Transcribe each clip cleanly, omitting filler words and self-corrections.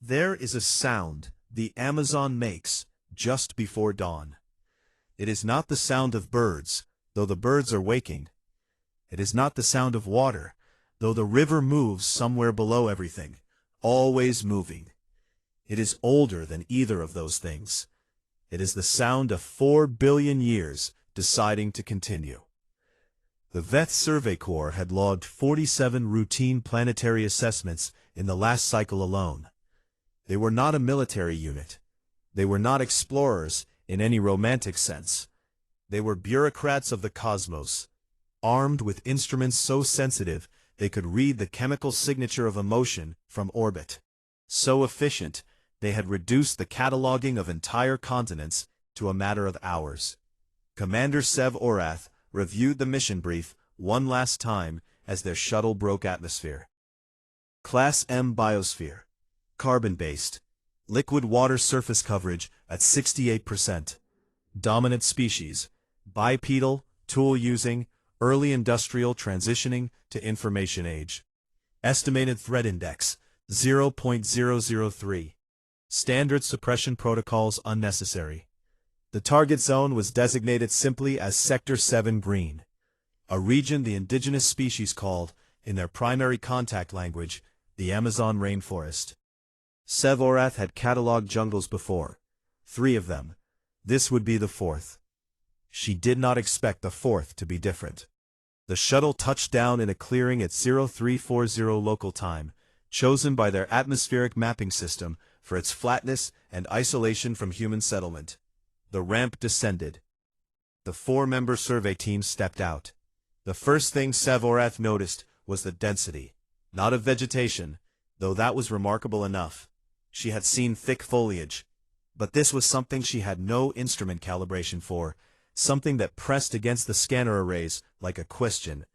There is a sound the Amazon makes just before dawn. It is not the sound of birds, though the birds are waking. It is not the sound of water, though the river moves somewhere below everything, always moving. It is older than either of those things. It is the sound of 4 billion years deciding to continue. The VETH Survey Corps had logged 47 routine planetary assessments in the last cycle alone. They were not a military unit. They were not explorers in any romantic sense. They were bureaucrats of the cosmos, armed with instruments so sensitive they could read the chemical signature of emotion from orbit. So efficient, they had reduced the cataloging of entire continents to a matter of hours. Commander Sev Orath reviewed the mission brief one last time as their shuttle broke atmosphere. Class M biosphere. Carbon-based. Liquid water surface coverage at 68%. Dominant species. Bipedal, tool-using, early industrial transitioning to information age. Estimated threat index, 0.003. Standard suppression protocols unnecessary. The target zone was designated simply as Sector 7 Green, a region the indigenous species called, in their primary contact language, the Amazon rainforest. Sev Orath had catalogued jungles before, 3 of them. This would be the 4th. She did not expect the 4th to be different. The shuttle touched down in a clearing at 0340 local time, chosen by their atmospheric mapping system for its flatness and isolation from human settlement. The ramp descended. The 4-member survey team stepped out. The first thing Sev Orath noticed was the density, not of vegetation, though that was remarkable enough. She had seen thick foliage, but this was something she had no instrument calibration for, something that pressed against the scanner arrays like a question.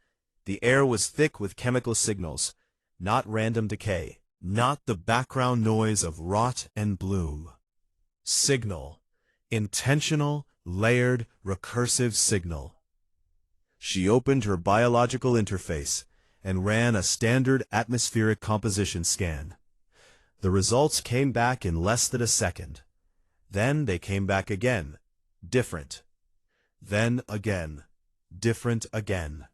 The air was thick with chemical signals, not random decay, not the background noise of rot and bloom. Signal. Intentional, layered, recursive signal. She opened her biological interface and ran a standard atmospheric composition scan. The results came back in less than a second. Then they came back again, different. Then again, different again.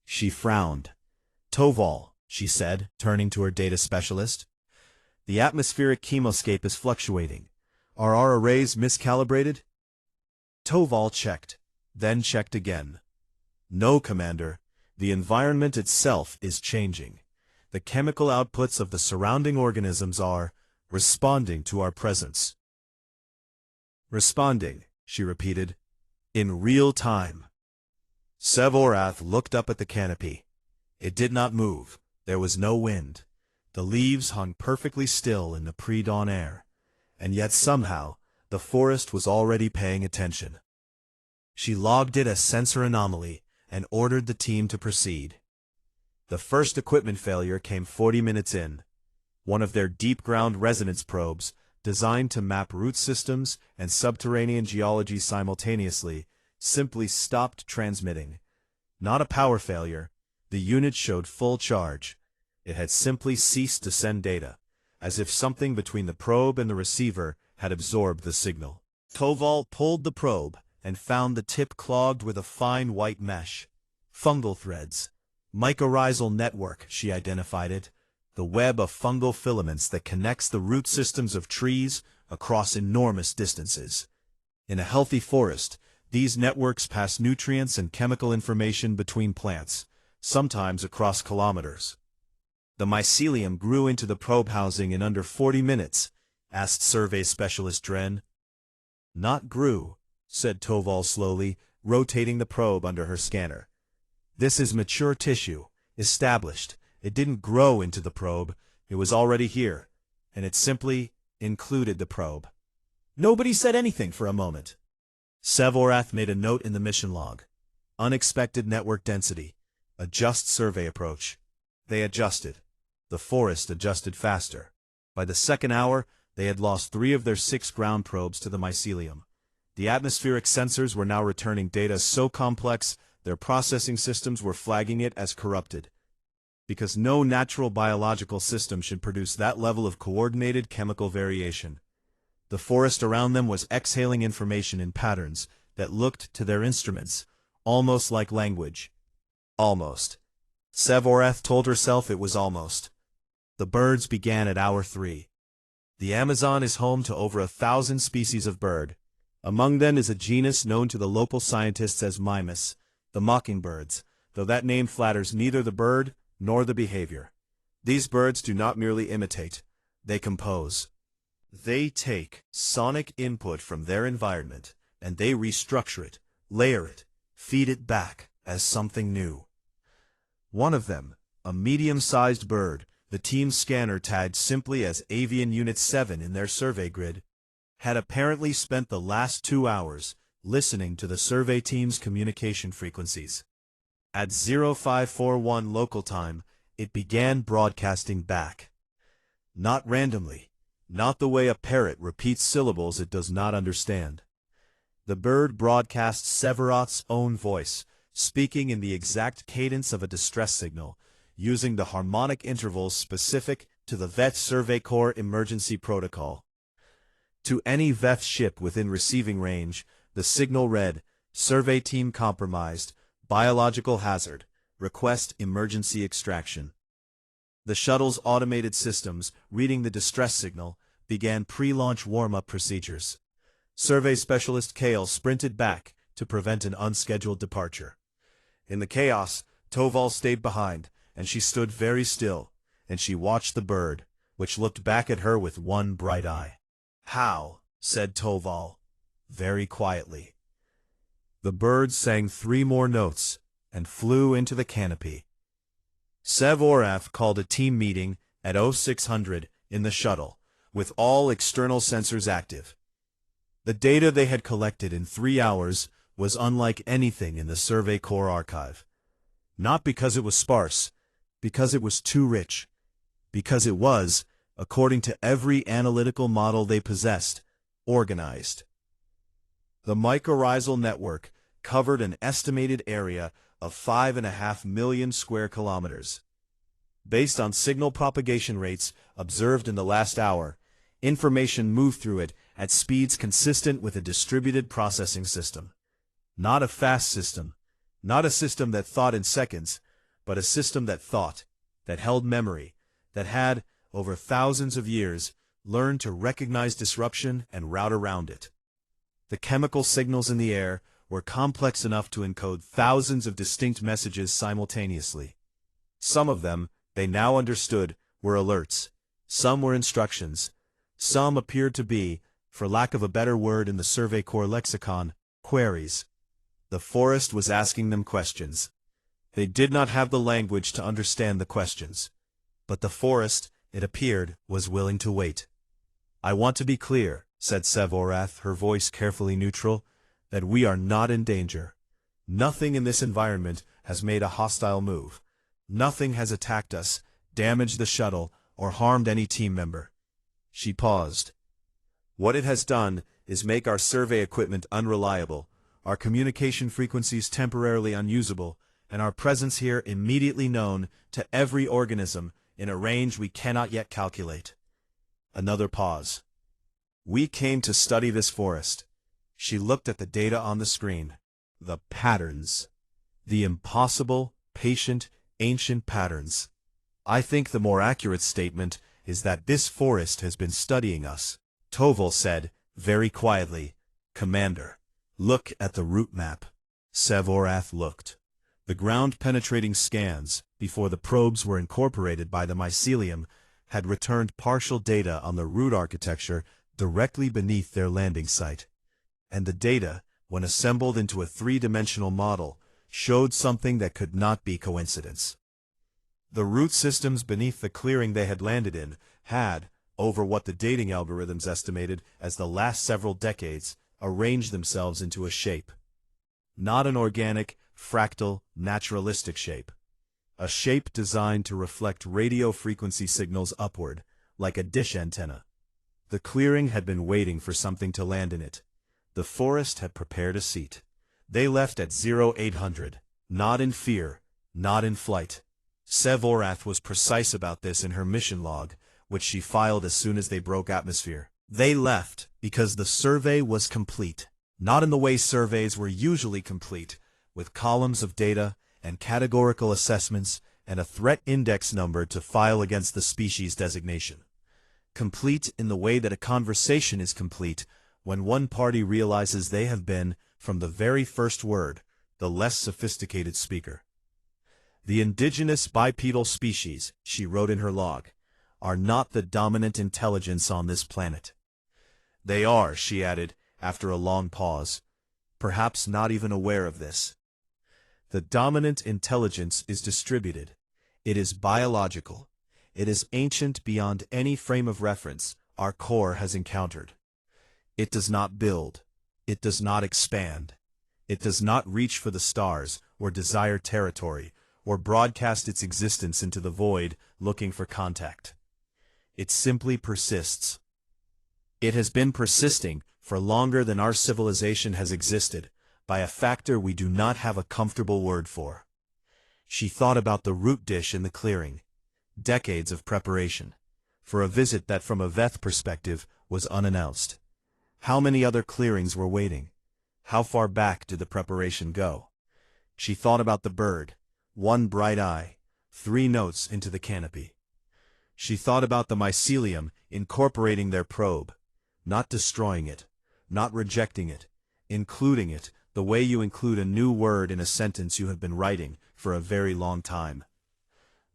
She frowned. "Toval," she said, turning to her data specialist. "The atmospheric chemoscape is fluctuating. Are our arrays miscalibrated?" Toval checked, then checked again. "No, Commander. The environment itself is changing. The chemical outputs of the surrounding organisms are responding to our presence." "Responding," she repeated, "in real time." Sev Orath looked up at the canopy. It did not move. There was no wind. The leaves hung perfectly still in the pre-dawn air. And yet somehow, the forest was already paying attention. She logged it as sensor anomaly and ordered the team to proceed. The first equipment failure came 40 minutes in. One of their deep-ground resonance probes, designed to map root systems and subterranean geology simultaneously, simply stopped transmitting. Not a power failure. The unit showed full charge. It had simply ceased to send data, as if something between the probe and the receiver had absorbed the signal. Toval pulled the probe and found the tip clogged with a fine white mesh. Fungal threads. Mycorrhizal network, she identified it. The web of fungal filaments that connects the root systems of trees across enormous distances. In a healthy forest, these networks pass nutrients and chemical information between plants, sometimes across kilometers. "The mycelium grew into the probe housing in under 40 minutes, asked survey specialist Dren. "Not grew," said Toval slowly, rotating the probe under her scanner. "This is mature tissue, established. It didn't grow into the probe. It was already here, and it simply included the probe." Nobody said anything for a moment. Sev Orath made a note in the mission log. Unexpected network density. Adjust survey approach. They adjusted. The forest adjusted faster. By the second hour, they had lost 3 of their 6 ground probes to the mycelium. The atmospheric sensors were now returning data so complex, their processing systems were flagging it as corrupted. because no natural biological system should produce that level of coordinated chemical variation. The forest around them was exhaling information in patterns that looked to their instruments, almost like language. Almost. Sevorath told herself it was almost. The birds began at hour 3. The Amazon is home to over 1,000 species of bird. Among them is a genus known to the local scientists as mimes, the mockingbirds, though that name flatters neither the bird nor the behavior. These birds do not merely imitate, they compose. They take sonic input from their environment, and they restructure it, layer it, feed it back as something new. One of them, a medium-sized bird, the team's scanner tagged simply as Avian Unit 7 in their survey grid, had apparently spent the last 2 hours listening to the survey team's communication frequencies. At 0541 local time, it began broadcasting back. Not randomly, not the way a parrot repeats syllables it does not understand. The bird broadcasts Sevorath's own voice, speaking in the exact cadence of a distress signal, using the harmonic intervals specific to the VET Survey Corps emergency protocol. To any VET ship within receiving range, the signal read, "Survey team compromised, biological hazard, request emergency extraction." The shuttle's automated systems, reading the distress signal, began pre-launch warm-up procedures. Survey specialist Kale sprinted back to prevent an unscheduled departure. In the chaos, Toval stayed behind, and she stood very still, and she watched the bird, which looked back at her with one bright eye. "How?" said Toval, very quietly. The bird sang 3 more notes and flew into the canopy. Sevorath called a team meeting at 0600 in the shuttle, with all external sensors active. The data they had collected in 3 hours was unlike anything in the Survey Corps archive. Not because it was sparse, because it was too rich, because it was, according to every analytical model they possessed, organized. The mycorrhizal network covered an estimated area of 5.5 million square kilometers. Based on signal propagation rates observed in the last hour, information moved through it at speeds consistent with a distributed processing system. Not a fast system, not a system that thought in seconds, but a system that thought, that held memory, that had, over thousands of years, learned to recognize disruption and route around it. The chemical signals in the air were complex enough to encode thousands of distinct messages simultaneously. Some of them, they now understood, were alerts. Some were instructions. Some appeared to be, for lack of a better word in the Survey Corps lexicon, queries. The forest was asking them questions. They did not have the language to understand the questions. But the forest, it appeared, was willing to wait. "I want to be clear," said Sevorath, her voice carefully neutral, "that we are not in danger. Nothing in this environment has made a hostile move. Nothing has attacked us, damaged the shuttle, or harmed any team member." She paused. "What it has done is make our survey equipment unreliable, our communication frequencies temporarily unusable, and our presence here immediately known to every organism in a range we cannot yet calculate." Another pause. "We came to study this forest." She looked at the data on the screen. The patterns. The impossible, patient, ancient patterns. "I think the more accurate statement is that this forest has been studying us," Toval said, very quietly. "Commander, look at the route map." Sevorath looked. The ground-penetrating scans, before the probes were incorporated by the mycelium, had returned partial data on the route architecture directly beneath their landing site. And the data, when assembled into a 3-dimensional model, showed something that could not be coincidence. The root systems beneath the clearing they had landed in had, over what the dating algorithms estimated as the last several decades, arranged themselves into a shape. Not an organic, fractal, naturalistic shape. A shape designed to reflect radio frequency signals upward, like a dish antenna. The clearing had been waiting for something to land in it. The forest had prepared a seat. They left at 0800, not in fear, not in flight. Sevorath was precise about this in her mission log, which she filed as soon as they broke atmosphere. They left because the survey was complete. Not in the way surveys were usually complete, with columns of data and categorical assessments and a threat index number to file against the species designation. Complete in the way that a conversation is complete when one party realizes they have been, from the very first word, the less sophisticated speaker. The indigenous bipedal species, she wrote in her log, are not the dominant intelligence on this planet. They are, she added, after a long pause, perhaps not even aware of this. The dominant intelligence is distributed. It is biological. It is ancient beyond any frame of reference our core has encountered. It does not build. It does not expand. It does not reach for the stars or desire territory or broadcast its existence into the void looking for contact. It simply persists. It has been persisting for longer than our civilization has existed, by a factor we do not have a comfortable word for. She thought about the root dish in the clearing, decades of preparation, for a visit that from a Veth perspective was unannounced. How many other clearings were waiting? How far back did the preparation go? She thought about the bird, one bright eye, 3 notes into the canopy. She thought about the mycelium incorporating their probe, not destroying it, not rejecting it, including it the way you include a new word in a sentence you have been writing for a very long time.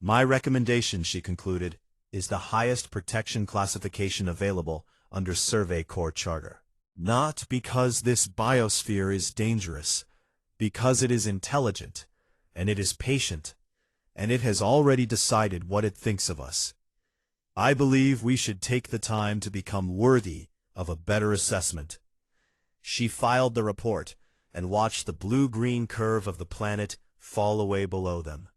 My recommendation, she concluded, is the highest protection classification available under Survey Corps Charter. Not because this biosphere is dangerous, because it is intelligent, and it is patient, and it has already decided what it thinks of us. I believe we should take the time to become worthy of a better assessment. She filed the report and watched the blue-green curve of the planet fall away below them.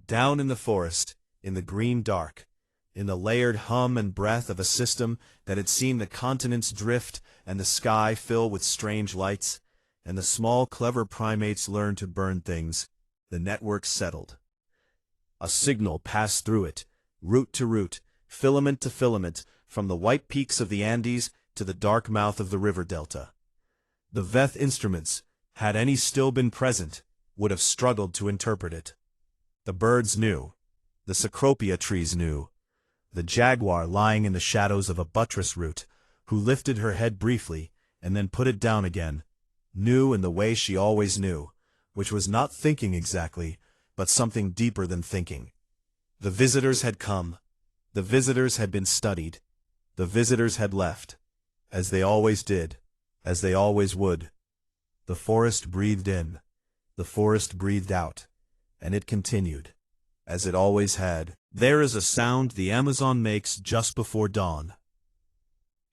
Down in the forest, in the green dark, in the layered hum and breath of a system that had seen the continents drift and the sky fill with strange lights, and the small clever primates learn to burn things, the network settled. A signal passed through it, root to root, filament to filament, from the white peaks of the Andes to the dark mouth of the river delta. The Veth instruments, had any still been present, would have struggled to interpret it. The birds knew. The cecropia trees knew. The jaguar lying in the shadows of a buttress root, who lifted her head briefly and then put it down again, knew in the way she always knew, which was not thinking exactly, but something deeper than thinking. The visitors had come. The visitors had been studied. The visitors had left, as they always did, as they always would. The forest breathed in. The forest breathed out. And it continued, as it always had. There is a sound the Amazon makes just before dawn.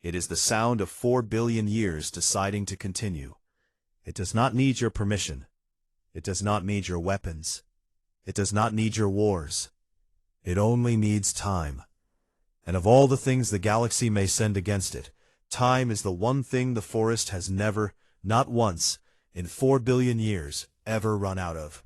It is the sound of 4 billion years deciding to continue. It does not need your permission. It does not need your weapons. It does not need your wars. It only needs time. And of all the things the galaxy may send against it, time is the one thing the forest has never, not once, in 4 billion years, ever run out of.